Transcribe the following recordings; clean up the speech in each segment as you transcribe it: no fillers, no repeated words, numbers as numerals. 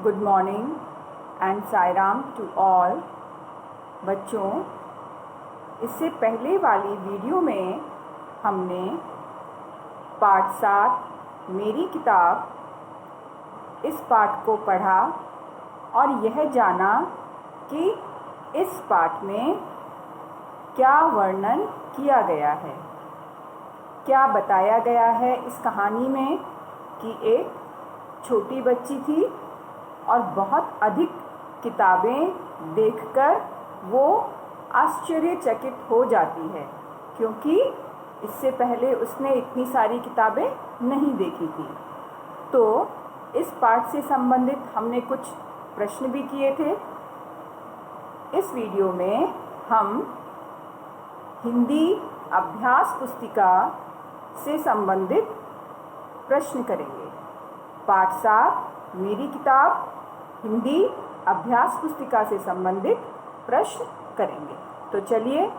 Good morning and Sairam to all. बच्चों, इससे पहले वाली वीडियो में हमने पाठ 7 मेरी किताब इस पाठ को पढ़ा और यह जाना कि इस पाठ में क्या वर्णन किया गया है, क्या बताया गया है इस कहानी में कि एक छोटी बच्ची थी और बहुत अधिक किताबें देखकर वो आश्चर्यचकित हो जाती है, क्योंकि इससे पहले उसने इतनी सारी किताबें नहीं देखी थी। तो इस पाठ से संबंधित हमने कुछ प्रश्न भी किए थे। इस वीडियो में हम हिंदी अभ्यास पुस्तिका से संबंधित प्रश्न करेंगे। पाठ 7 मेरी किताब हिंदी अभ्यास पुस्तिका से संबंधित प्रश्न करेंगे। तो चलिए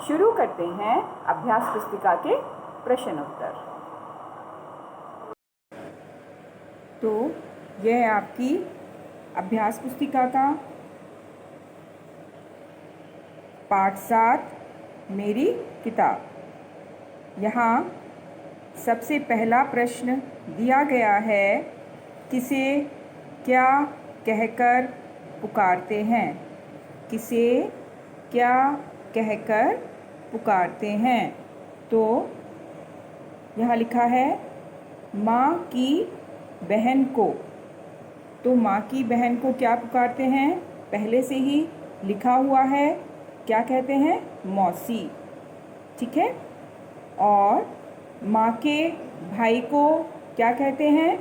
शुरू करते हैं अभ्यास पुस्तिका के प्रश्न उत्तर। तो यह आपकी अभ्यास पुस्तिका का पाठ 7 मेरी किताब। यहाँ सबसे पहला प्रश्न दिया गया है, किसे क्या कहकर पुकारते हैं? किसे क्या कहकर पुकारते हैं? तो यहाँ लिखा है माँ की बहन को। तो माँ की बहन को क्या पुकारते हैं? पहले से ही लिखा हुआ है, क्या कहते हैं? मौसी। ठीक है। और माँ के भाई को क्या कहते हैं?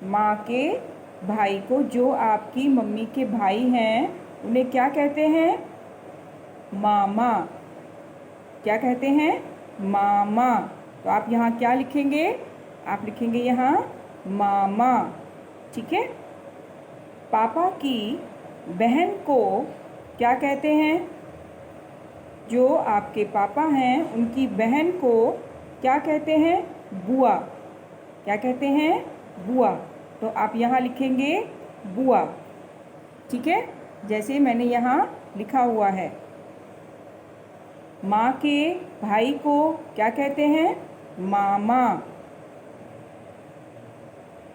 माँ के भाई को, जो आपकी मम्मी के भाई हैं, उन्हें क्या कहते हैं? मामा। क्या कहते हैं? मामा। तो आप यहाँ क्या लिखेंगे? आप लिखेंगे यहाँ मामा। ठीक है। पापा की बहन को क्या कहते हैं? जो आपके पापा हैं उनकी बहन को क्या कहते हैं? बुआ। क्या कहते हैं? बुआ। तो आप यहाँ लिखेंगे बुआ। ठीक है, जैसे मैंने यहाँ लिखा हुआ है। माँ के भाई को क्या कहते हैं? मामा।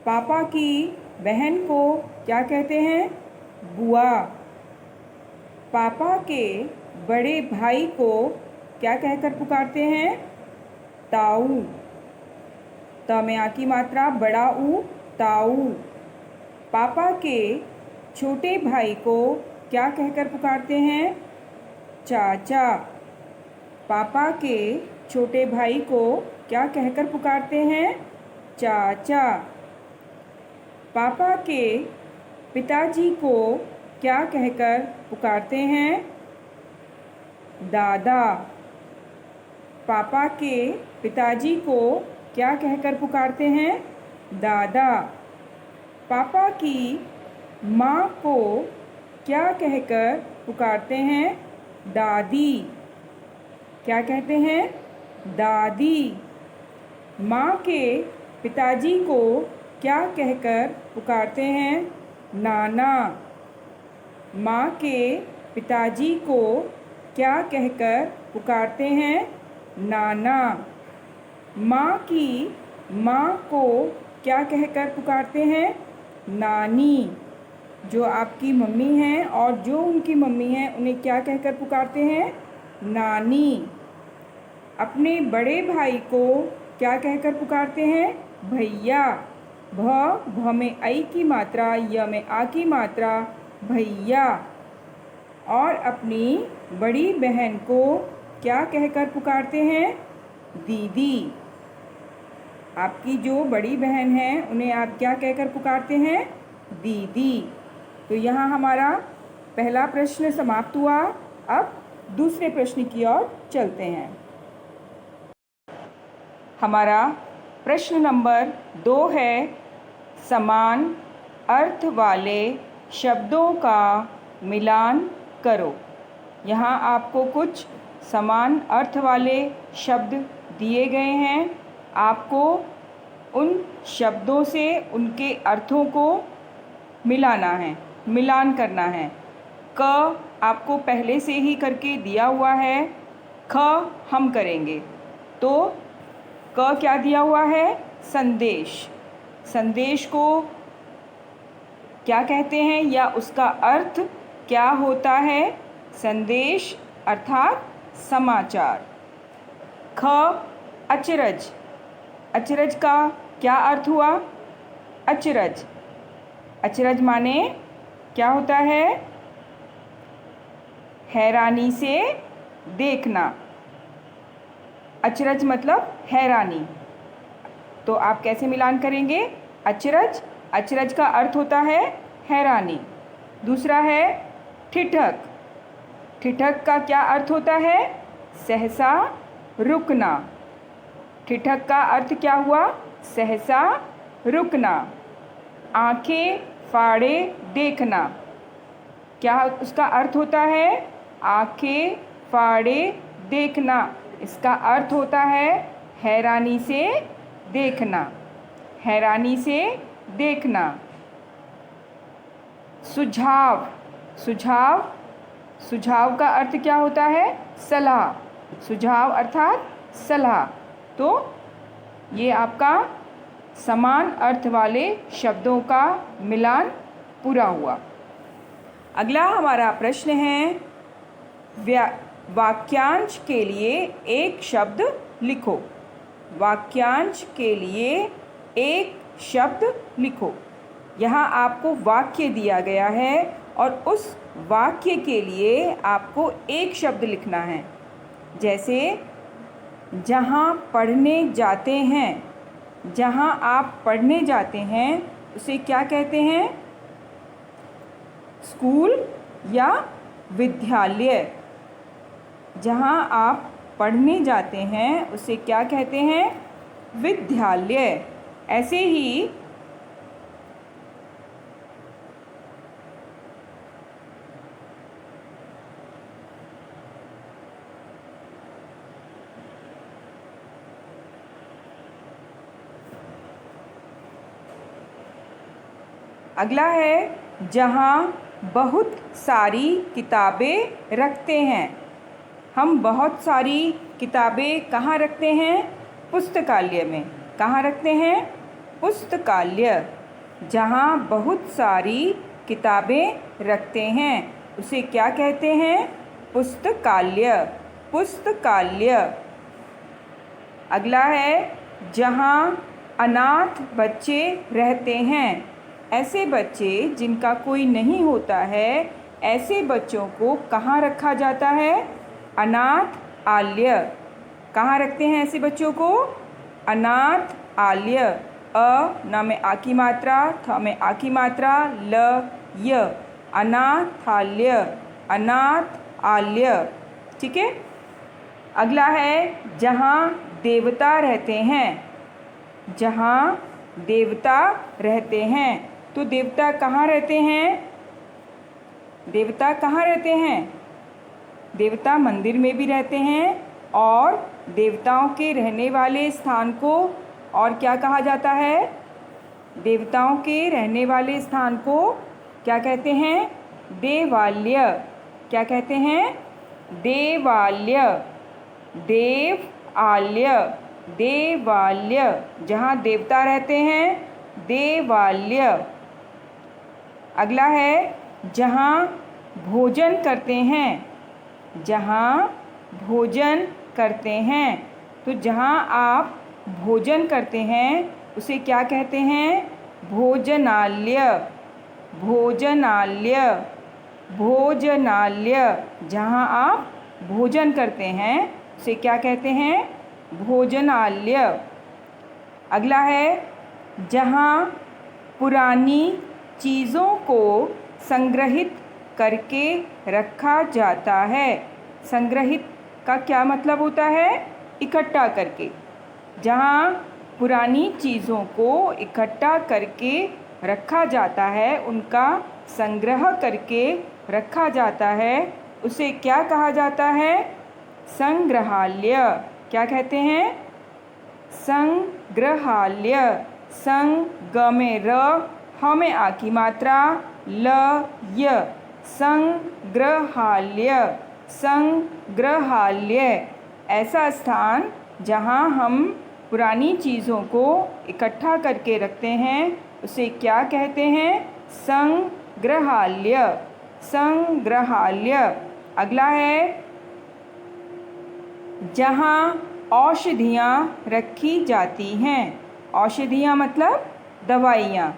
पापा की बहन को क्या कहते हैं? बुआ। पापा के बड़े भाई को क्या कहकर पुकारते हैं? ताऊ। त में आ की मात्रा, बड़ा ऊ, ताऊ। पापा के छोटे भाई को क्या कहकर पुकारते हैं? चाचा। पापा के छोटे भाई को क्या कहकर पुकारते हैं? चाचा। पापा के पिताजी को क्या कहकर पुकारते हैं? दादा। पापा के पिताजी को क्या कहकर पुकारते हैं? दादा। पापा की माँ को क्या कहकर पुकारते हैं? दादी। क्या कहते हैं? दादी। माँ के पिताजी को क्या कहकर पुकारते हैं? नाना। माँ के पिताजी को क्या कहकर पुकारते हैं? नाना। माँ की माँ को क्या कहकर पुकारते हैं? नानी। जो आपकी मम्मी हैं और जो उनकी मम्मी हैं, उन्हें क्या कहकर पुकारते हैं? नानी। अपने बड़े भाई को क्या कहकर पुकारते हैं? भैया। भ में ऐ की मात्रा, य में आ की मात्रा, भैया। और अपनी बड़ी बहन को क्या कहकर पुकारते हैं? दीदी। आपकी जो बड़ी बहन है उन्हें आप क्या कहकर पुकारते हैं? दीदी। तो यहाँ हमारा पहला प्रश्न समाप्त हुआ। अब दूसरे प्रश्न की ओर चलते हैं। हमारा प्रश्न नंबर 2 है, समान अर्थ वाले शब्दों का मिलान करो। यहाँ आपको कुछ समान अर्थ वाले शब्द दिए गए हैं। आपको उन शब्दों से उनके अर्थों को मिलाना है, मिलान करना है। क आपको पहले से ही करके दिया हुआ है, ख हम करेंगे। तो क क्या दिया हुआ है? संदेश। संदेश को क्या कहते हैं या उसका अर्थ क्या होता है? संदेश अर्थात समाचार। ख अचरज। अचरज का क्या अर्थ हुआ? अचरज। अचरज माने क्या होता है? हैरानी से देखना। अचरज मतलब हैरानी। तो आप कैसे मिलान करेंगे? अचरज, अचरज का अर्थ होता है हैरानी। दूसरा है ठिठक। ठिठक का क्या अर्थ होता है? सहसा रुकना। ठिठक का अर्थ क्या हुआ? सहसा रुकना। आंखें फाड़े देखना। क्या उसका अर्थ होता है? आंखें फाड़े देखना। इसका अर्थ होता है हैरानी से देखना, हैरानी से देखना। सुझाव। सुझाव, सुझाव का अर्थ क्या होता है? सलाह। सुझाव अर्थात सलाह। तो ये आपका समान अर्थ वाले शब्दों का मिलान पूरा हुआ। अगला हमारा प्रश्न है, वाक्यांश के लिए एक शब्द लिखो। वाक्यांश के लिए एक शब्द लिखो। यहाँ आपको वाक्य दिया गया है और उस वाक्य के लिए आपको एक शब्द लिखना है। जैसे जहाँ पढ़ने जाते हैं, जहाँ आप पढ़ने जाते हैं उसे क्या कहते हैं? स्कूल या विद्यालय। जहाँ आप पढ़ने जाते हैं उसे क्या कहते हैं? विद्यालय। ऐसे ही अगला है, जहाँ बहुत सारी किताबें रखते हैं। हम बहुत सारी किताबें कहाँ रखते हैं? पुस्तकालय में। कहाँ रखते हैं? पुस्तकालय। जहाँ बहुत सारी किताबें रखते हैं उसे क्या कहते हैं? पुस्तकालय। पुस्तकालय। अगला है, जहाँ अनाथ बच्चे रहते हैं। ऐसे बच्चे जिनका कोई नहीं होता है, ऐसे बच्चों को कहाँ रखा जाता है? अनाथ आलय। कहाँ रखते हैं ऐसे बच्चों को? अनाथ आलय। अ न में आ की मात्रा, थ में आ की मात्रा, ल य। अनाथालय, अनाथ आलय। ठीक है। अगला है, जहाँ देवता रहते हैं। जहाँ देवता रहते हैं। तो देवता कहाँ रहते हैं? देवता कहाँ रहते हैं? देवता मंदिर में भी रहते हैं और देवताओं के रहने वाले स्थान को और क्या कहा जाता है? देवताओं के रहने वाले स्थान को क्या कहते हैं? देवालय। क्या कहते हैं? देवालय। देवालय, देवालय। जहाँ देवता रहते हैं, देवालय। अगला है, जहाँ भोजन करते हैं। जहाँ भोजन करते हैं। तो जहाँ आप भोजन करते हैं उसे क्या कहते हैं? भोजनालय। भोजनालय, भोजनालय। जहाँ आप भोजन करते हैं उसे क्या कहते हैं? भोजनालय। अगला है, जहाँ पुरानी चीज़ों को संग्रहित करके रखा जाता है। संग्रहित का क्या मतलब होता है? इकट्ठा करके। जहाँ पुरानी चीज़ों को इकट्ठा करके रखा जाता है, उनका संग्रह करके रखा जाता है, उसे क्या कहा जाता है? संग्रहालय। क्या कहते हैं? संग्रहालय। संग में र, ह में आ की मात्रा, ल य, संग्रहालय, संग्रहालय। ऐसा स्थान जहाँ हम पुरानी चीज़ों को इकट्ठा करके रखते हैं उसे क्या कहते हैं? संग्रहालय, संग्रहालय। अगला है जहाँ औषधियाँ रखी जाती हैं। औषधियाँ मतलब दवाइयाँ।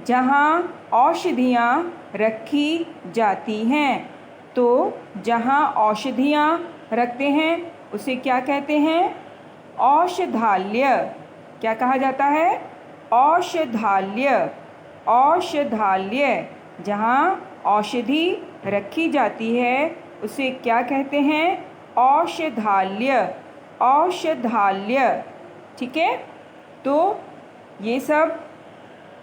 जहाँ औषधियाँ रखी जाती हैं, तो जहाँ औषधियाँ रखते हैं उसे क्या कहते हैं? औषधालय। क्या कहा जाता है? औषधालय, औषधालय। जहाँ औषधि रखी जाती है उसे क्या कहते हैं? औषधालय, औषधालय। ठीक है, तो ये सब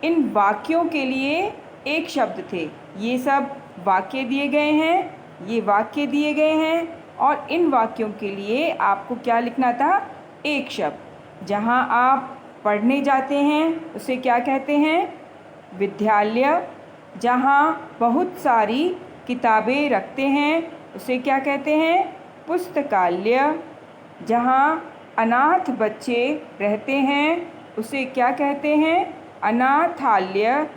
इन वाक्यों के लिए एक शब्द थे। ये सब वाक्य दिए गए हैं, ये वाक्य दिए गए हैं और इन वाक्यों के लिए आपको क्या लिखना था? एक शब्द। जहाँ आप पढ़ने जाते हैं उसे क्या कहते हैं? विद्यालय। जहाँ बहुत सारी किताबें रखते हैं उसे क्या कहते हैं? पुस्तकालय। जहाँ अनाथ बच्चे रहते हैं उसे क्या कहते हैं? अनाथालय।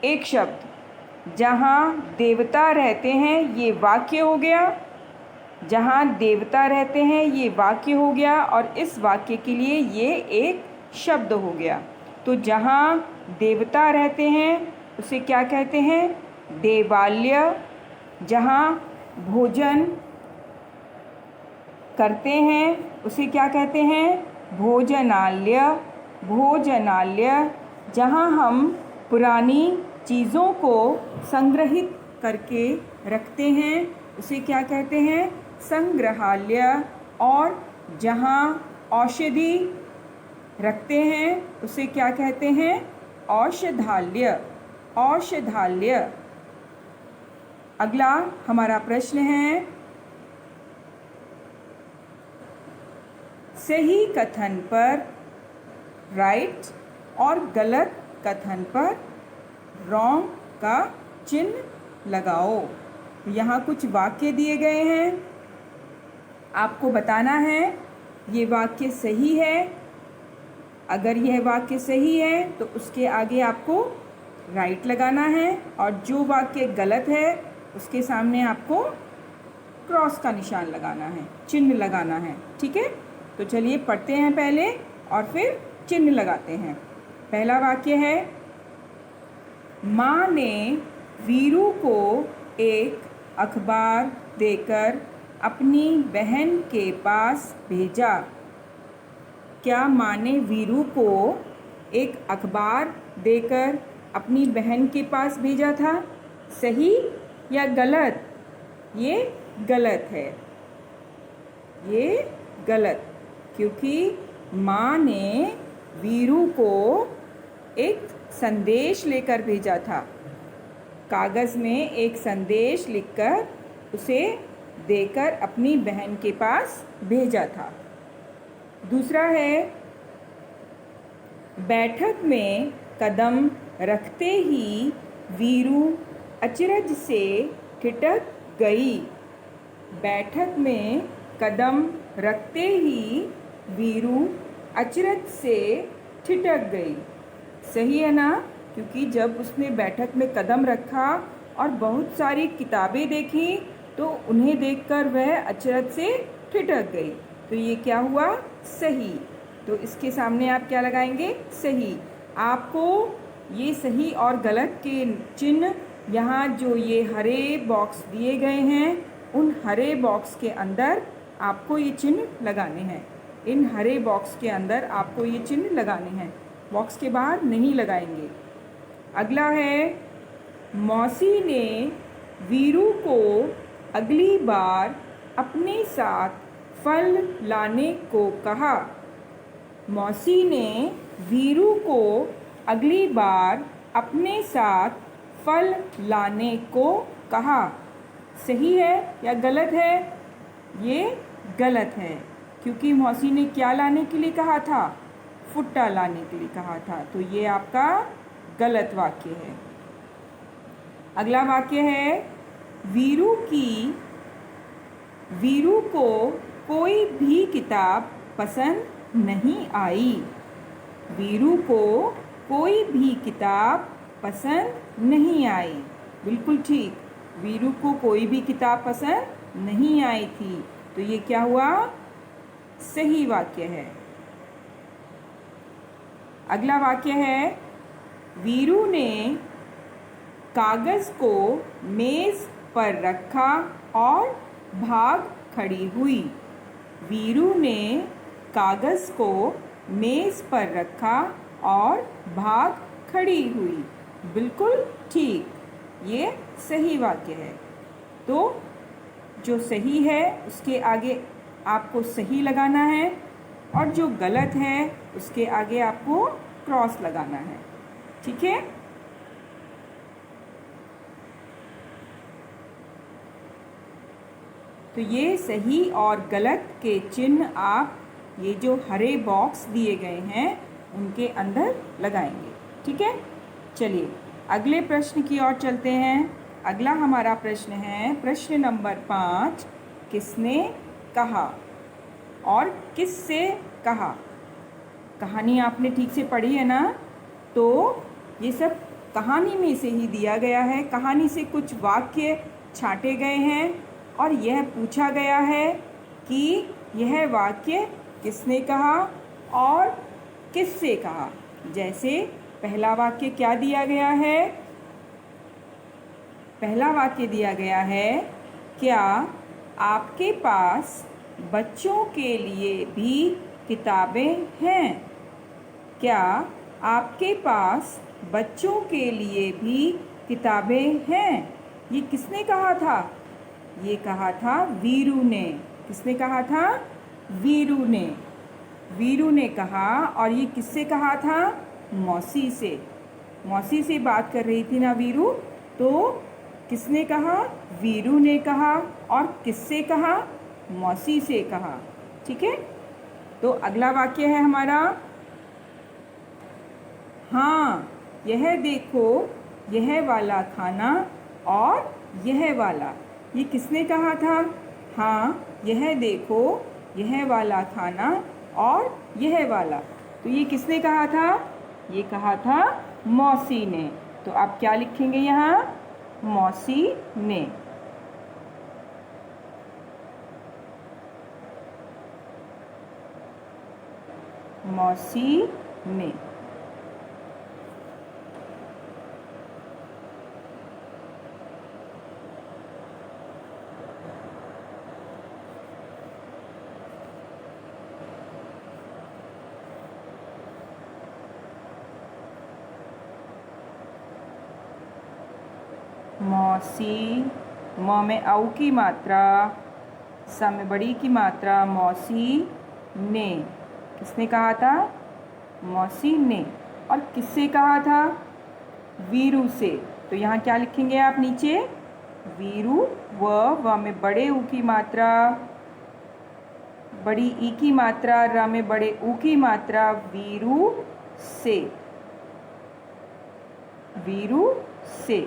एक शब्द। जहाँ देवता रहते हैं, ये वाक्य हो गया। जहाँ देवता रहते हैं ये वाक्य हो गया और इस वाक्य के लिए ये एक शब्द हो गया। तो जहाँ देवता रहते हैं उसे क्या कहते हैं? देवालय। जहाँ भोजन करते हैं उसे क्या कहते हैं? भोजनालय, भोजनालय। जहाँ हम पुरानी चीज़ों को संग्रहित करके रखते हैं उसे क्या कहते हैं? संग्रहालय। और जहाँ औषधि रखते हैं उसे क्या कहते हैं? औषधालय, औषधालय। अगला हमारा प्रश्न है, सही कथन पर राइट और गलत कथन पर रॉन्ग का चिन्ह लगाओ। यहाँ कुछ वाक्य दिए गए हैं, आपको बताना है ये वाक्य सही है। अगर यह वाक्य सही है तो उसके आगे आपको राइट लगाना है और जो वाक्य गलत है उसके सामने आपको क्रॉस का निशान लगाना है, चिन्ह लगाना है। ठीक है, तो चलिए पढ़ते हैं पहले और फिर चिन्ह लगाते हैं। पहला वाक्य है, माँ ने वीरू को एक अखबार देकर अपनी बहन के पास भेजा। क्या माँ ने वीरू को एक अखबार देकर अपनी बहन के पास भेजा था? सही या गलत? ये गलत है, ये गलत, क्योंकि माँ ने वीरू को एक संदेश लेकर भेजा था। कागज़ में एक संदेश लिखकर उसे देकर अपनी बहन के पास भेजा था। दूसरा है, बैठक में कदम रखते ही वीरू अचरज से ठिठक गई। बैठक में कदम रखते ही वीरू अचरज से ठिठक गई। सही है ना? क्योंकि जब उसने बैठक में कदम रखा और बहुत सारी किताबें देखी तो उन्हें देखकर वह अचरज से ठिठक गई। तो ये क्या हुआ? सही। तो इसके सामने आप क्या लगाएंगे? सही। आपको ये सही और गलत के चिन्ह यहाँ जो ये हरे बॉक्स दिए गए हैं उन हरे बॉक्स के अंदर आपको ये चिन्ह लगाने हैं। इन हरे बॉक्स के अंदर आपको ये चिन्ह लगाने हैं, बॉक्स के बाहर नहीं लगाएंगे। अगला है, मौसी ने वीरू को अगली बार अपने साथ फल लाने को कहा। मौसी ने वीरू को अगली बार अपने साथ फल लाने को कहा। सही है या गलत है? ये गलत है, क्योंकि मौसी ने क्या लाने के लिए कहा था? फुट्टा लाने के लिए कहा था। तो ये आपका गलत वाक्य है। अगला वाक्य है वीरू को कोई भी किताब पसंद नहीं आई। वीरू को कोई भी किताब पसंद नहीं आई। बिल्कुल ठीक, वीरू को कोई भी किताब पसंद नहीं आई थी। तो ये क्या हुआ? सही वाक्य है। अगला वाक्य है वीरू ने कागज़ को मेज़ पर रखा और भाग खड़ी हुई। वीरू ने कागज़ को मेज़ पर रखा और भाग खड़ी हुई। बिल्कुल ठीक, ये सही वाक्य है। तो जो सही है उसके आगे आपको सही लगाना है और जो गलत है उसके आगे आपको क्रॉस लगाना है। ठीक है? तो ये सही और गलत के चिन्ह आप ये जो हरे बॉक्स दिए गए हैं उनके अंदर लगाएंगे। ठीक है? चलिए अगले प्रश्न की ओर चलते हैं। अगला हमारा प्रश्न है प्रश्न नंबर 5। किसने कहा और किससे कहा? कहानी आपने ठीक से पढ़ी है ना? तो ये सब कहानी में से ही दिया गया है। कहानी से कुछ वाक्य छांटे गए हैं और यह पूछा गया है कि यह वाक्य किसने कहा और किससे कहा। जैसे पहला वाक्य क्या दिया गया है? पहला वाक्य दिया गया है, क्या आपके पास बच्चों के लिए भी किताबें हैं? क्या आपके पास बच्चों के लिए भी किताबें हैं? ये किसने कहा था? ये कहा था वीरू ने। किसने कहा था? वीरू ने। वीरू ने कहा। और ये किससे कहा था? मौसी से। मौसी से बात कर रही थी ना वीरू, तो किसने कहा? वीरू ने कहा। और किससे कहा? मौसी से कहा। ठीक है? तो अगला वाक्य है हमारा, हाँ यह देखो यह वाला खाना और यह वाला। ये किसने कहा था? हाँ यह देखो यह वाला खाना और यह वाला। तो ये किसने कहा था? ये कहा था मौसी ने। तो आप क्या लिखेंगे यहाँ? मौसी ने। मौसी ने। मौसी, म में औ की मात्रा, स में बड़ी की मात्रा, मौसी ने। किसने कहा था? मौसी ने। और किससे कहा था? वीरू से। तो यहाँ क्या लिखेंगे आप नीचे? वीरू व में बड़े ऊ की मात्रा, बड़ी ई की मात्रा, र में बड़े ऊ की मात्रा, वीरू से। वीरू से।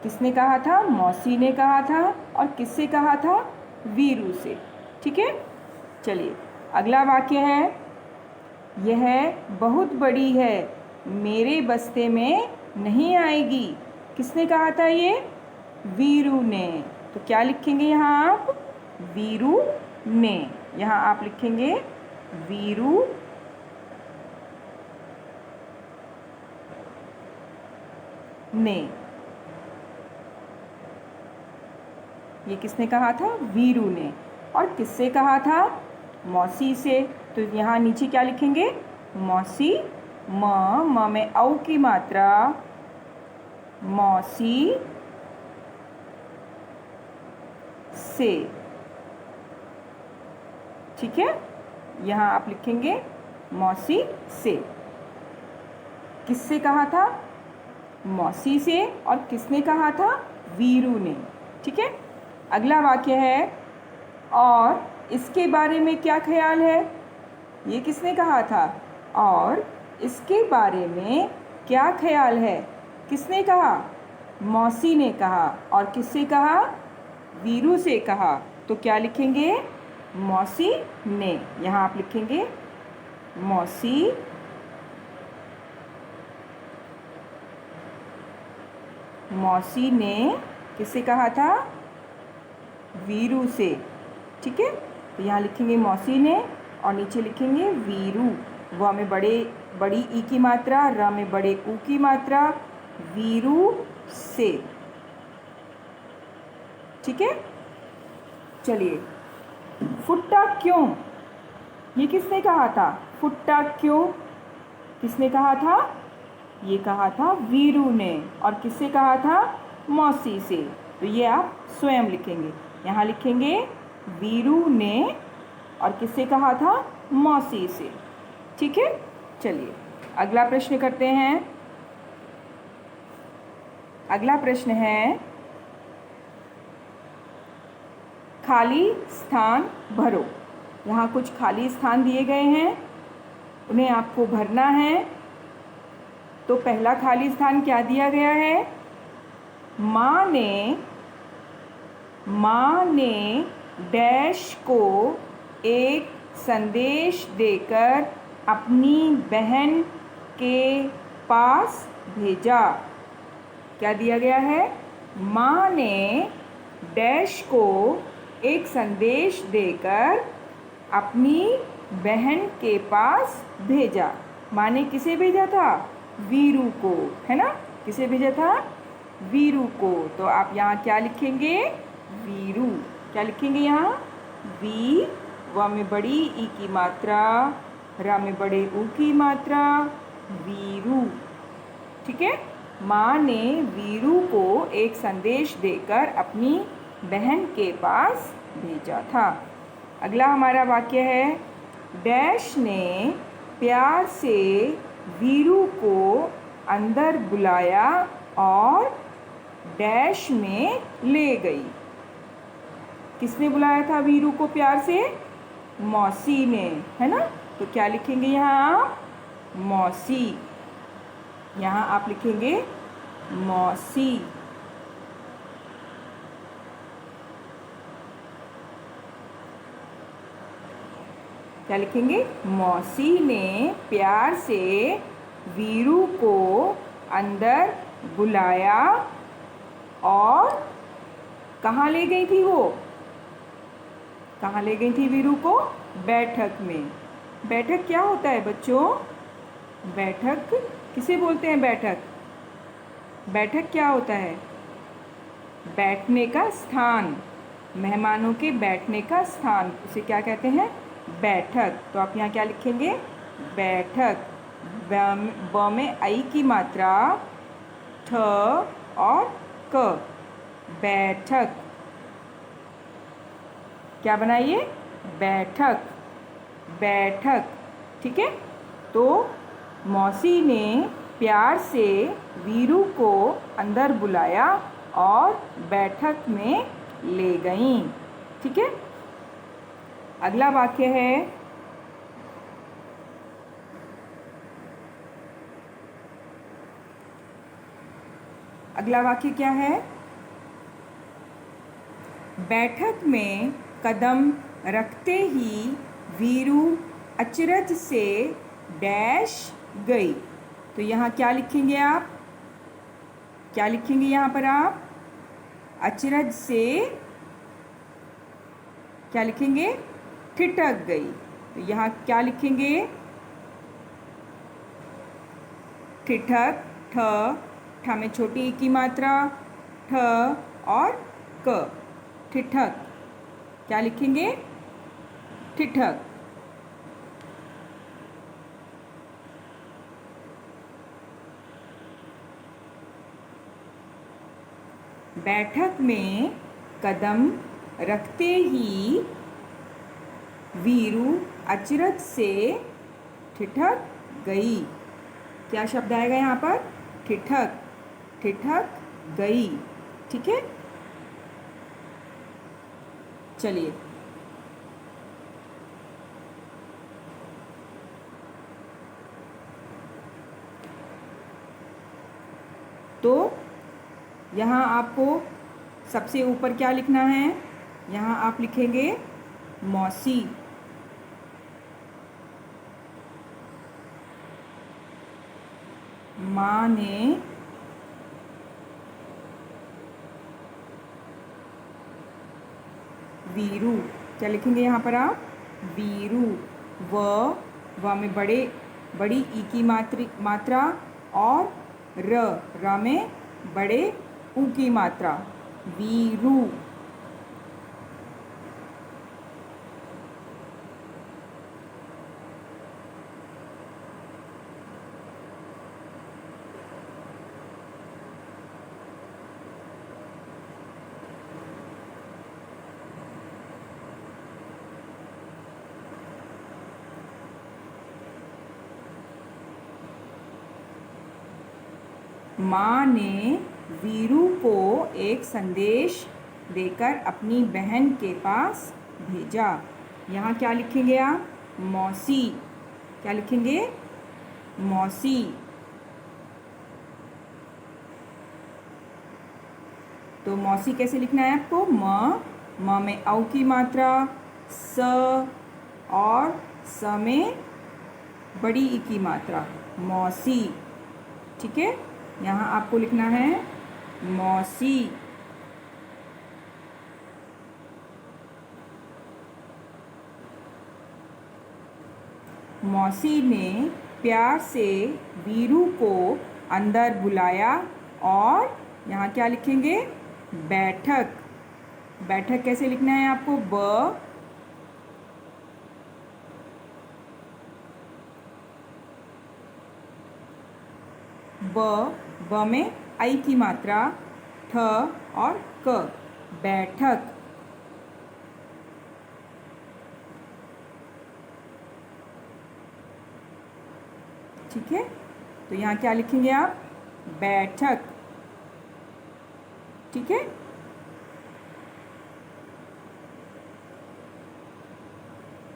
किसने कहा था? मौसी ने कहा था। और किससे कहा था? वीरू से। ठीक है? चलिए अगला वाक्य है, यह बहुत बड़ी है, मेरे बस्ते में नहीं आएगी। किसने कहा था ये? वीरू ने। तो क्या लिखेंगे यहाँ आप? वीरू ने। यहाँ आप लिखेंगे वीरू ने। ये किसने कहा था? वीरू ने। और किससे कहा था? मौसी से। तो यहाँ नीचे क्या लिखेंगे? मौसी, म में औ की मात्रा, मौसी से। ठीक है? यहाँ आप लिखेंगे मौसी से। किससे कहा था? मौसी से। और किसने कहा था? वीरू ने। ठीक है? अगला वाक्य है, और इसके बारे में क्या ख्याल है? ये किसने कहा था? और इसके बारे में क्या ख्याल है? किसने कहा? मौसी ने कहा। और किससे कहा? वीरू से कहा। तो क्या लिखेंगे? मौसी ने। यहाँ आप लिखेंगे मौसी मौसी ने किससे कहा था? वीरू से। ठीक है, तो यहाँ लिखेंगे मौसी ने और नीचे लिखेंगे वीरू। व में बड़ी ई की मात्रा, र में बड़े ऊ की मात्रा, वीरू से। ठीक है, चलिए। फुट्टा क्यों? ये किसने कहा था? फुट्टा क्यों किसने कहा था? ये कहा था वीरू ने। और किससे कहा था? मौसी से। तो ये आप स्वयं लिखेंगे। यहाँ लिखेंगे वीरू ने और किससे कहा था? मौसी से। ठीक है, चलिए अगला प्रश्न करते हैं। अगला प्रश्न है, खाली स्थान भरो। यहाँ कुछ खाली स्थान दिए गए हैं, उन्हें आपको भरना है। तो पहला खाली स्थान क्या दिया गया है? माँ ने डैश को एक संदेश देकर अपनी बहन के पास भेजा। क्या दिया गया है? माँ ने डैश को एक संदेश देकर अपनी बहन के पास भेजा। माँ ने किसे भेजा था? वीरू को, है ना? किसे भेजा था? वीरू को। तो आप यहाँ क्या लिखेंगे? वीरू। क्या लिखेंगे यहाँ? वी, व में बड़ी ई की मात्रा, रा में बड़े ऊ की मात्रा, वीरू। ठीक है, माँ ने वीरू को एक संदेश देकर अपनी बहन के पास भेजा था। अगला हमारा वाक्य है, डैश ने प्यार से वीरू को अंदर बुलाया और डैश में ले गई। किसने बुलाया था वीरू को प्यार से? मौसी ने, है ना? तो क्या लिखेंगे यहाँ आप? मौसी। यहाँ आप लिखेंगे मौसी। क्या लिखेंगे? मौसी ने प्यार से वीरू को अंदर बुलाया और कहाँ ले गई थी वो? कहाँ ले गई थी वीरू को? बैठक में। बैठक क्या होता है बच्चों? बैठक किसे बोलते हैं? बैठक क्या होता है? बैठने का स्थान, मेहमानों के बैठने का स्थान, उसे क्या कहते हैं? बैठक। तो आप यहाँ क्या लिखेंगे? बैठक। ब में आई की मात्रा, ठ और क, बैठक। क्या बनाइए? बैठक। बैठक। ठीक है, तो मौसी ने प्यार से वीरू को अंदर बुलाया और बैठक में ले गईं। ठीक है, अगला वाक्य है, अगला वाक्य क्या है? बैठक में कदम रखते ही वीरू अचरज से डैश गई। तो यहाँ क्या लिखेंगे आप? क्या लिखेंगे यहाँ पर आप? अचरज से क्या लिखेंगे? ठिठक गई। तो यहाँ क्या लिखेंगे? ठिठक, ठ में छोटी ई की मात्रा, ठ और क, ठिठक। क्या लिखेंगे? ठिठक। बैठक में कदम रखते ही वीरू अचरज से ठिठक गई। क्या शब्द आएगा यहाँ पर? ठिठक। ठिठक गई। ठीक है, चलिए तो यहाँ आपको सबसे ऊपर क्या लिखना है, यहाँ आप लिखेंगे मौसी। माँ ने वीरू, क्या लिखेंगे यहाँ पर आप, वीरू। व में बड़ी ई की मात्रा और र में बड़े ऊ की मात्रा, वीरू। माँ ने वीरू को एक संदेश देकर अपनी बहन के पास भेजा। यहाँ क्या लिखेंगे आप, मौसी। क्या लिखेंगे, मौसी। तो मौसी कैसे लिखना है आपको, म में औ की मात्रा, स और स में बड़ी ई की मात्रा, मौसी। ठीक है, यहाँ आपको लिखना है मौसी। मौसी ने प्यार से वीरू को अंदर बुलाया और यहाँ क्या लिखेंगे, बैठक। बैठक कैसे लिखना है आपको, ब में आई की मात्रा, ठ और क, बैठक। ठीक है, तो यहाँ क्या लिखेंगे आप, बैठक। ठीक है,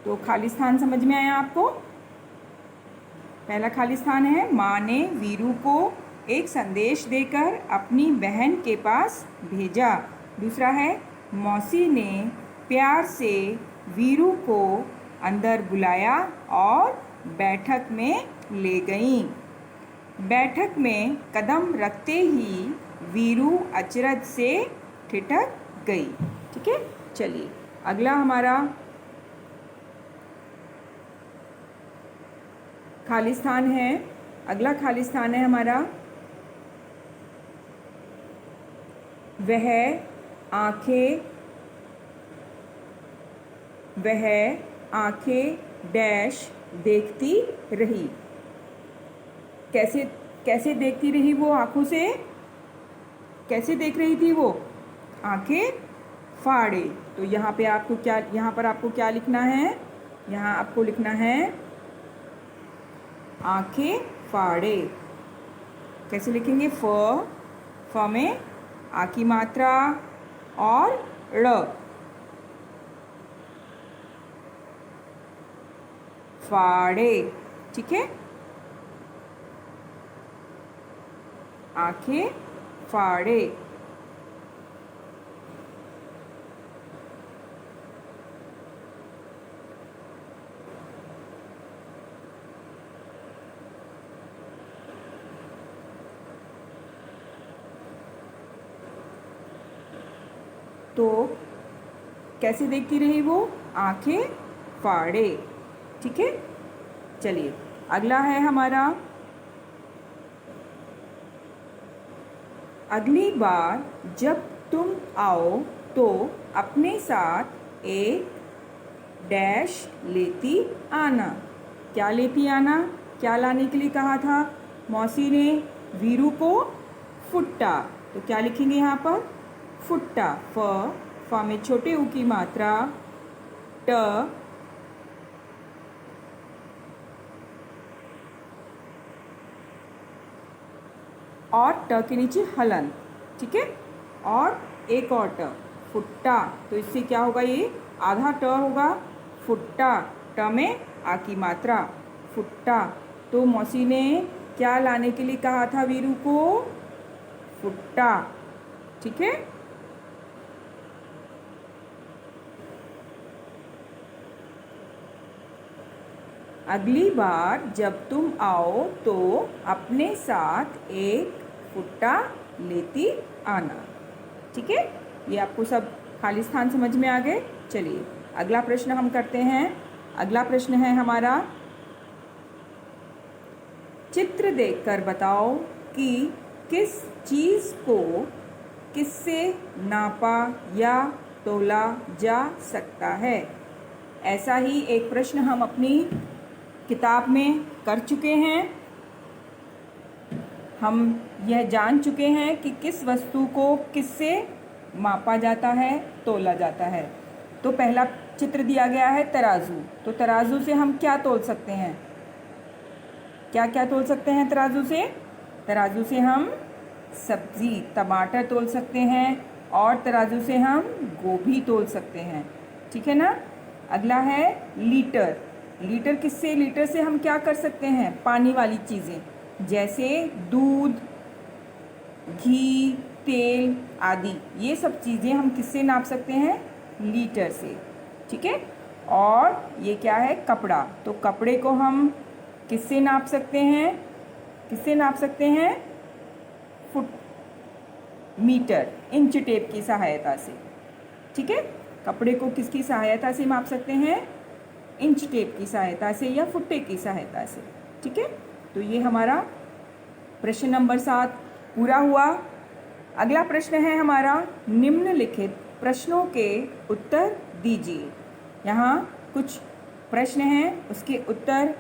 तो खाली स्थान समझ में आया आपको। पहला खाली स्थान है, माँ ने वीरू को एक संदेश देकर अपनी बहन के पास भेजा। दूसरा है, मौसी ने प्यार से वीरू को अंदर बुलाया और बैठक में ले गईं। बैठक में कदम रखते ही वीरू अचरज से ठिठक गई। ठीक है, चलिए अगला हमारा खाली स्थान है। अगला खाली स्थान है हमारा, वह आंखें डैश देखती रही। कैसे देखती रही वो आंखों से, कैसे देख रही थी वो, आंखें फाड़े। तो यहाँ पर आपको क्या लिखना है, यहाँ आपको लिखना है आंखें फाड़े। कैसे लिखेंगे, फ में आ की मात्रा और ड़, फाड़े। ठीक है, आंखें फाड़े। तो कैसे देखती रही वो, आंखें फाड़े। ठीक है, चलिए अगला है हमारा, अगली बार जब तुम आओ तो अपने साथ एक डैश लेती आना। क्या लेती आना, क्या लाने के लिए कहा था मौसी ने वीरू को, फुट्टा। तो क्या लिखेंगे यहाँ पर, फुट्टा। फ में छोटे ऊ की मात्रा, ट और ट के नीचे हलन। ठीक है, और एक और ट, फुट्टा। तो इससे क्या होगा, ये आधा ट होगा, फुट्टा। ट में आ की मात्रा, फुट्टा। तो मौसी ने क्या लाने के लिए कहा था वीरू को, फुट्टा। ठीक है। अगली बार जब तुम आओ तो अपने साथ एक फुट्टा लेती आना। ठीक है। ये आपको सब खाली स्थान समझ में आ गए। चलिए अगला प्रश्न हम करते हैं। अगला प्रश्न है हमारा, चित्र देखकर बताओ कि किस चीज़ को किससे नापा या तोला जा सकता है। ऐसा ही एक प्रश्न हम अपनी किताब में कर चुके हैं। हम यह जान चुके हैं कि किस वस्तु को किससे मापा जाता है, तोला जाता है। तो पहला चित्र दिया गया है तराजू। तो तराजू से हम क्या तोल सकते हैं? क्या क्या तोल सकते हैं तराजू से? तराजू से हम सब्जी टमाटर तोल सकते हैं और तराजू से हम गोभी तोल सकते हैं। ठीक है ना। अगला है लीटर। लीटर किससे? लीटर से हम क्या कर सकते हैं? पानी वाली चीज़ें जैसे दूध, घी, तेल आदि, ये सब चीज़ें हम किससे नाप सकते हैं? लीटर से। ठीक है। और ये क्या है? कपड़ा। तो कपड़े को हम किससे नाप सकते हैं? किससे नाप सकते हैं? फुट मीटर, इंच टेप की सहायता से। ठीक है। कपड़े को किसकी सहायता से माप सकते हैं? इंच टेप की सहायता से या फुट्टे की सहायता से। ठीक है। तो ये हमारा प्रश्न नंबर 7 पूरा हुआ। अगला प्रश्न है हमारा, निम्नलिखित प्रश्नों के उत्तर दीजिए। यहाँ कुछ प्रश्न हैं, उसके उत्तर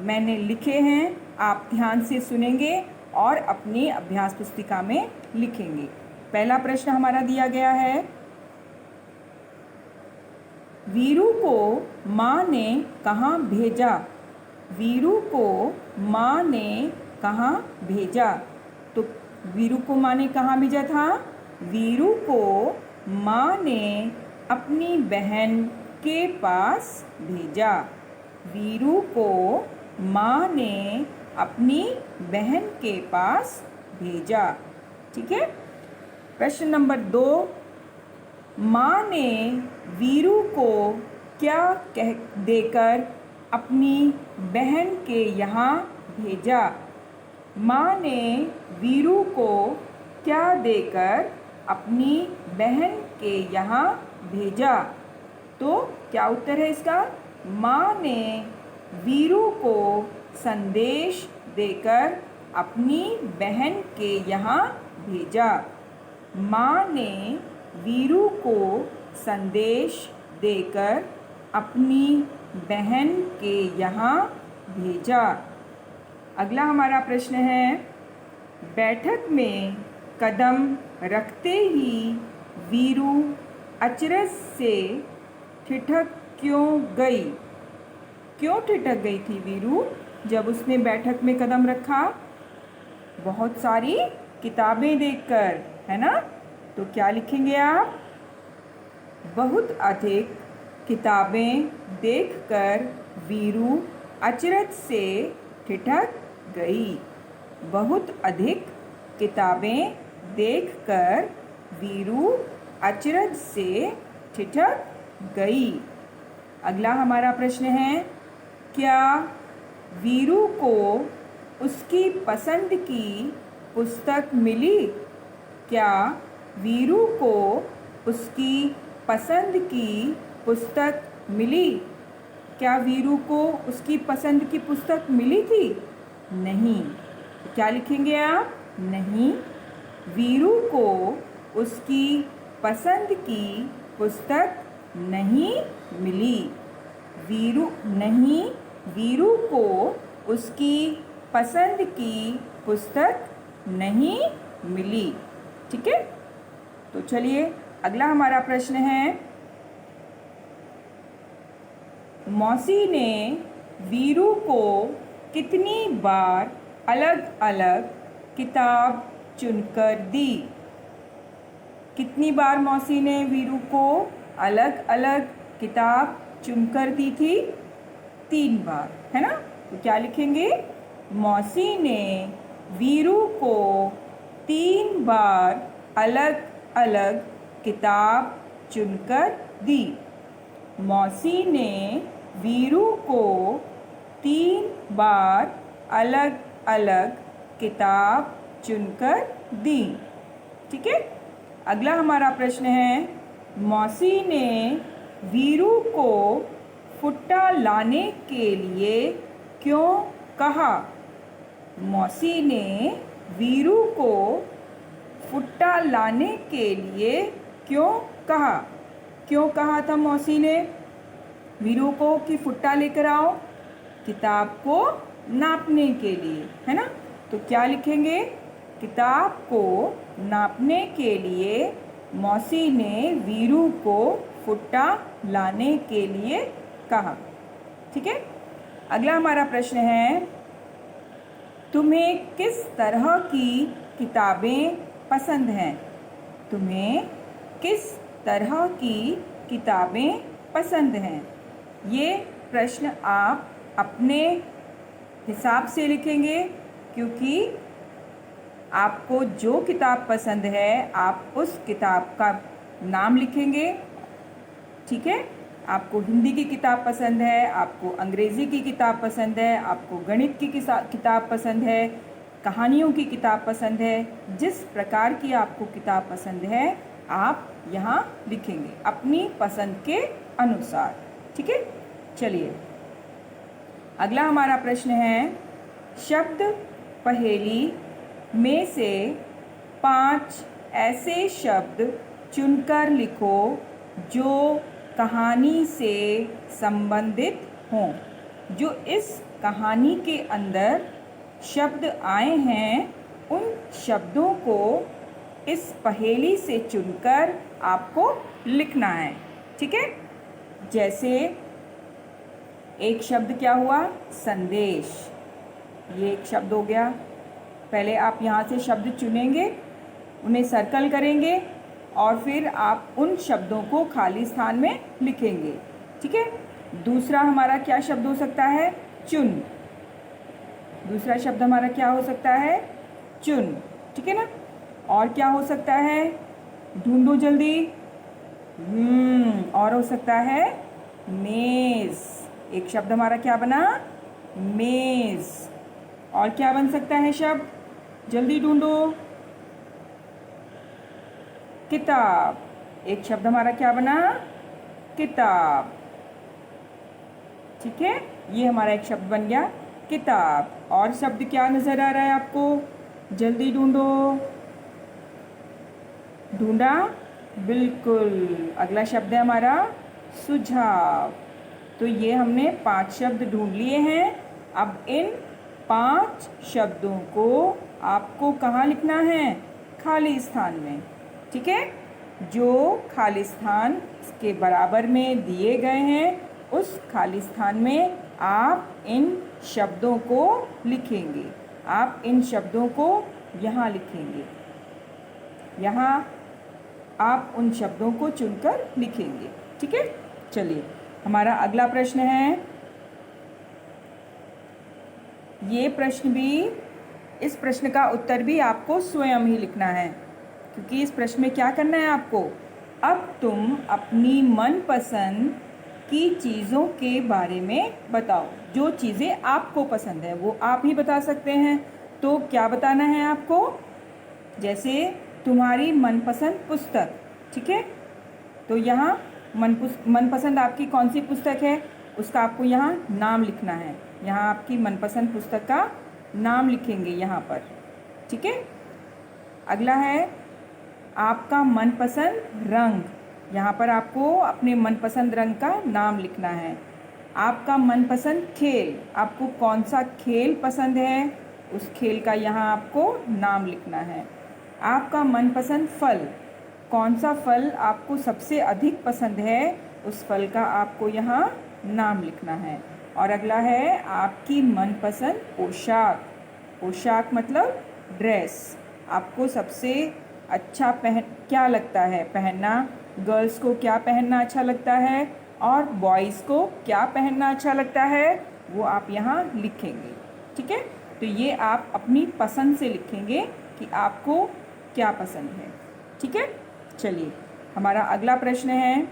मैंने लिखे हैं। आप ध्यान से सुनेंगे और अपनी अभ्यास पुस्तिका में लिखेंगे। पहला प्रश्न हमारा दिया गया है, वीरू को माँ ने कहाँ भेजा? वीरू को माँ ने कहाँ भेजा? तो वीरू को माँ ने कहाँ भेजा था? वीरू को माँ ने अपनी बहन के पास भेजा। वीरू को माँ ने अपनी बहन के पास भेजा। ठीक है। प्रश्न नंबर 2, माँ ने वीरू को क्या कह देकर अपनी बहन के यहाँ भेजा? माँ ने वीरू को क्या देकर अपनी बहन के यहाँ भेजा? तो क्या उत्तर है इसका? माँ ने वीरू को संदेश देकर अपनी बहन के यहाँ भेजा। माँ ने वीरू को संदेश देकर अपनी बहन के यहाँ भेजा। अगला हमारा प्रश्न है, बैठक में कदम रखते ही वीरू अचरज से ठिठक क्यों गई? क्यों ठिठक गई थी वीरू जब उसने बैठक में कदम रखा? बहुत सारी किताबें देखकर, है ना। तो क्या लिखेंगे आप? बहुत अधिक किताबें देखकर वीरू अचरज से ठिठक गई। बहुत अधिक किताबें देखकर वीरू अचरज से ठिठक गई। अगला हमारा प्रश्न है, क्या वीरू को उसकी पसंद की पुस्तक मिली? क्या वीरू को उसकी पसंद की पुस्तक मिली? क्या वीरू को उसकी पसंद की पुस्तक मिली थी? नहीं। क्या लिखेंगे आप? नहीं। वीरू को उसकी पसंद की पुस्तक नहीं मिली। वीरू को उसकी पसंद की पुस्तक नहीं मिली। ठीक है। तो चलिए अगला हमारा प्रश्न है, मौसी ने वीरू को कितनी बार अलग अलग किताब चुनकर दी? कितनी बार मौसी ने वीरू को अलग अलग किताब चुनकर दी थी? 3 बार, है ना। तो क्या लिखेंगे? मौसी ने वीरू को 3 बार अलग अलग किताब चुनकर दी। मौसी ने वीरू को 3 बार अलग अलग किताब चुनकर दी। ठीक है, अगला हमारा प्रश्न है, मौसी ने वीरू को फुट्टा लाने के लिए क्यों कहा? मौसी ने वीरू को फुट्टा लाने के लिए क्यों कहा? क्यों कहा था मौसी ने वीरू को कि फुट्टा लेकर आओ? किताब को नापने के लिए, है ना। तो क्या लिखेंगे? किताब को नापने के लिए मौसी ने वीरू को फुट्टा लाने के लिए कहा। ठीक है, अगला हमारा प्रश्न है, तुम्हें किस तरह की किताबें पसंद हैं? तुम्हें किस तरह की किताबें पसंद हैं? ये प्रश्न आप अपने हिसाब से लिखेंगे, क्योंकि आपको जो किताब पसंद है आप उस किताब का नाम लिखेंगे। ठीक है, आपको हिंदी की किताब पसंद है, आपको अंग्रेज़ी की किताब पसंद है, आपको गणित की किताब पसंद है, कहानियों की किताब पसंद है, जिस प्रकार की आपको किताब पसंद है आप यहाँ लिखेंगे अपनी पसंद के अनुसार। ठीक है, चलिए अगला हमारा प्रश्न है, शब्द पहेली में से 5 ऐसे शब्द चुनकर लिखो जो कहानी से संबंधित हों। जो इस कहानी के अंदर शब्द आए हैं उन शब्दों को इस पहेली से चुनकर आपको लिखना है। ठीक है, जैसे एक शब्द क्या हुआ? संदेश। ये एक शब्द हो गया। पहले आप यहाँ से शब्द चुनेंगे, उन्हें सर्कल करेंगे और फिर आप उन शब्दों को खाली स्थान में लिखेंगे। ठीक है, दूसरा हमारा क्या शब्द हो सकता है? चुन। दूसरा शब्द हमारा क्या हो सकता है? चुन। ठीक है ना। और क्या हो सकता है? ढूंढो जल्दी। और हो सकता है मेज़। एक शब्द हमारा क्या बना? मेज़। और क्या बन सकता है शब्द? जल्दी ढूंढो। किताब। एक शब्द हमारा क्या बना? किताब। ठीक है, ये हमारा एक शब्द बन गया किताब। और शब्द क्या नज़र आ रहा है आपको? जल्दी ढूंढो। ढूंढा? बिल्कुल। अगला शब्द है हमारा सुझाव। तो ये हमने 5 शब्द ढूंढ लिए हैं। अब इन 5 शब्दों को आपको कहाँ लिखना है? खाली स्थान में। ठीक है, जो खाली स्थान इसके बराबर में दिए गए हैं उस खाली स्थान में आप इन शब्दों को लिखेंगे। आप इन शब्दों को यहाँ लिखेंगे। यहाँ आप उन शब्दों को चुनकर लिखेंगे। ठीक है, चलिए हमारा अगला प्रश्न है। ये प्रश्न भी, इस प्रश्न का उत्तर भी आपको स्वयं ही लिखना है, क्योंकि इस प्रश्न में क्या करना है आपको? अब तुम अपनी मनपसंद की चीज़ों के बारे में बताओ। जो चीज़ें आपको पसंद है वो आप ही बता सकते हैं। तो क्या बताना है आपको? जैसे तुम्हारी मनपसंद पुस्तक। ठीक है, तो यहाँ मनपसंद आपकी कौन सी पुस्तक है उसका आपको यहाँ नाम लिखना है। यहाँ आपकी मनपसंद पुस्तक का नाम लिखेंगे यहाँ पर। ठीक है, अगला है आपका मनपसंद रंग। यहाँ पर आपको अपने मनपसंद रंग का नाम लिखना है। आपका मनपसंद खेल, आपको कौन सा खेल पसंद है उस खेल का यहाँ आपको नाम लिखना है। आपका मनपसंद फल, कौन सा फल आपको सबसे अधिक पसंद है उस फल का आपको यहाँ नाम लिखना है। और अगला है आपकी मनपसंद पोशाक। पोशाक मतलब ड्रेस। आपको सबसे अच्छा क्या लगता है पहनना? गर्ल्स को क्या पहनना अच्छा लगता है और बॉयज़ को क्या पहनना अच्छा लगता है वो आप यहाँ लिखेंगे। ठीक है, तो ये आप अपनी पसंद से लिखेंगे कि आपको क्या पसंद है। ठीक है, चलिए हमारा अगला प्रश्न है।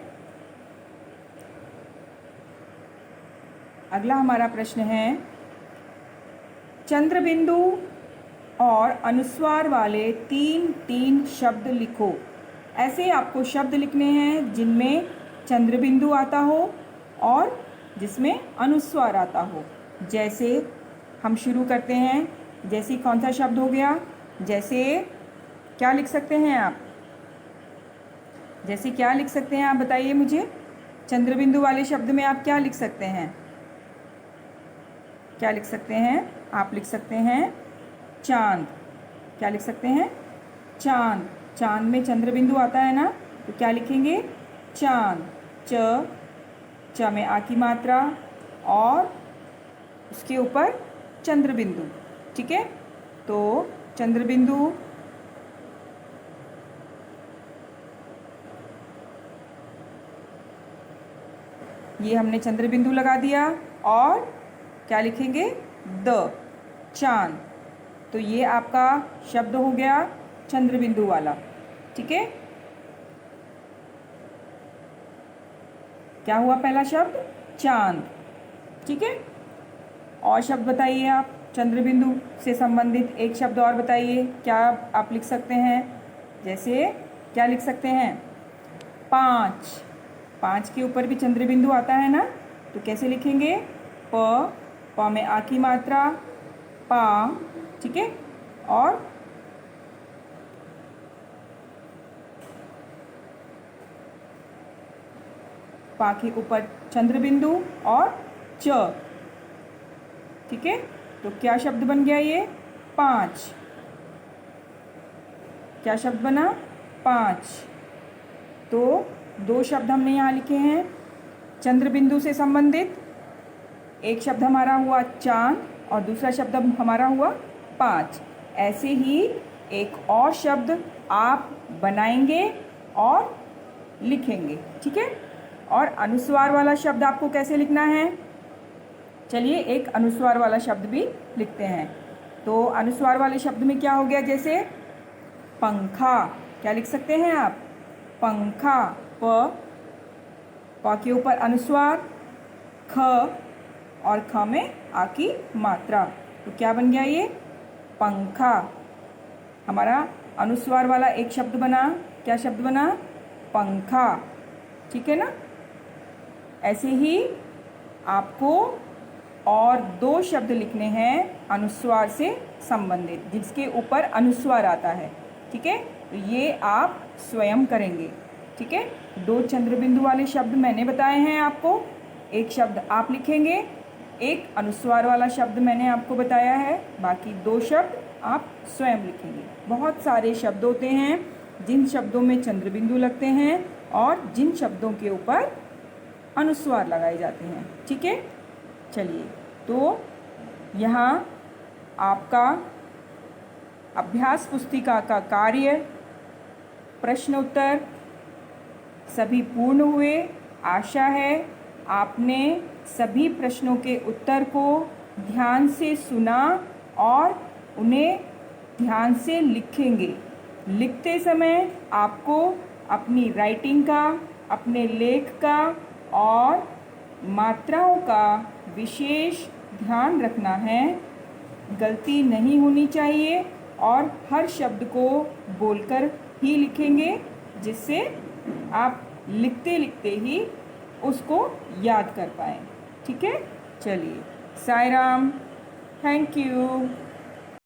अगला हमारा प्रश्न है, चंद्रबिंदु और अनुस्वार वाले तीन तीन शब्द लिखो। ऐसे आपको शब्द लिखने हैं जिनमें चंद्रबिंदु आता हो और जिसमें अनुस्वार आता हो। जैसे हम शुरू करते हैं, जैसे कौन सा शब्द हो गया, जैसे क्या लिख सकते हैं आप, जैसे क्या लिख सकते हैं आप बताइए मुझे। चंद्रबिंदु वाले शब्द में आप क्या लिख सकते हैं, क्या लिख सकते हैं? आप लिख सकते हैं चांद। क्या लिख सकते हैं? चांद। चांद में चंद्रबिंदु आता है ना, तो क्या लिखेंगे? चांद। च में आ की मात्रा और उसके ऊपर चंद्रबिंदु। ठीक है, तो चंद्रबिंदु ये हमने चंद्रबिंदु लगा दिया और क्या लिखेंगे? द, चांद। तो ये आपका शब्द हो गया चंद्रबिंदु वाला। ठीक है, क्या हुआ पहला शब्द? चांद। ठीक है, और शब्द बताइए आप चंद्रबिंदु से संबंधित एक शब्द और बताइए, क्या आप लिख सकते हैं? जैसे क्या लिख सकते हैं? पाँच। पाँच के ऊपर भी चंद्रबिंदु आता है ना, तो कैसे लिखेंगे? प में आ की मात्रा, पा। ठीक है, और पा के ऊपर चंद्रबिंदु और च। ठीक है, तो क्या शब्द बन गया ये? पाँच। क्या शब्द बना? पाँच। तो दो शब्द हमने यहाँ लिखे हैं चंद्रबिंदु से संबंधित। एक शब्द हमारा हुआ चांद और दूसरा शब्द हमारा हुआ पाँच। ऐसे ही एक और शब्द आप बनाएंगे और लिखेंगे। ठीक है, और अनुस्वार वाला शब्द आपको कैसे लिखना है? चलिए एक अनुस्वार वाला शब्द भी लिखते हैं। तो अनुस्वार वाले शब्द में क्या हो गया? जैसे पंखा। क्या लिख सकते हैं आप? पंखा। प के ऊपर अनुस्वार, ख, और ख में आ की मात्रा, तो क्या बन गया ये? पंखा। हमारा अनुस्वार वाला एक शब्द बना। क्या शब्द बना? पंखा। ठीक है ना, ऐसे ही आपको और दो शब्द लिखने हैं अनुस्वार से संबंधित, जिसके ऊपर अनुस्वार आता है। ठीक है, तो ये आप स्वयं करेंगे। ठीक है, दो चंद्रबिंदु वाले शब्द मैंने बताए हैं आपको, एक शब्द आप लिखेंगे, एक अनुस्वार वाला शब्द मैंने आपको बताया है, बाकी दो शब्द आप स्वयं लिखेंगे। बहुत सारे शब्द होते हैं जिन शब्दों में चंद्रबिंदु लगते हैं और जिन शब्दों के ऊपर अनुस्वार लगाए जाते हैं। ठीक है, चलिए तो यहाँ आपका अभ्यास पुस्तिका का कार्य, प्रश्न उत्तर सभी पूर्ण हुए। आशा है आपने सभी प्रश्नों के उत्तर को ध्यान से सुना और उन्हें ध्यान से लिखेंगे। लिखते समय आपको अपनी राइटिंग का, अपने लेख का और मात्राओं का विशेष ध्यान रखना है। गलती नहीं होनी चाहिए और हर शब्द को बोलकर ही लिखेंगे, जिससे आप लिखते लिखते ही उसको याद कर पाएँ। ठीक है, चलिए साईं राम, थैंक यू।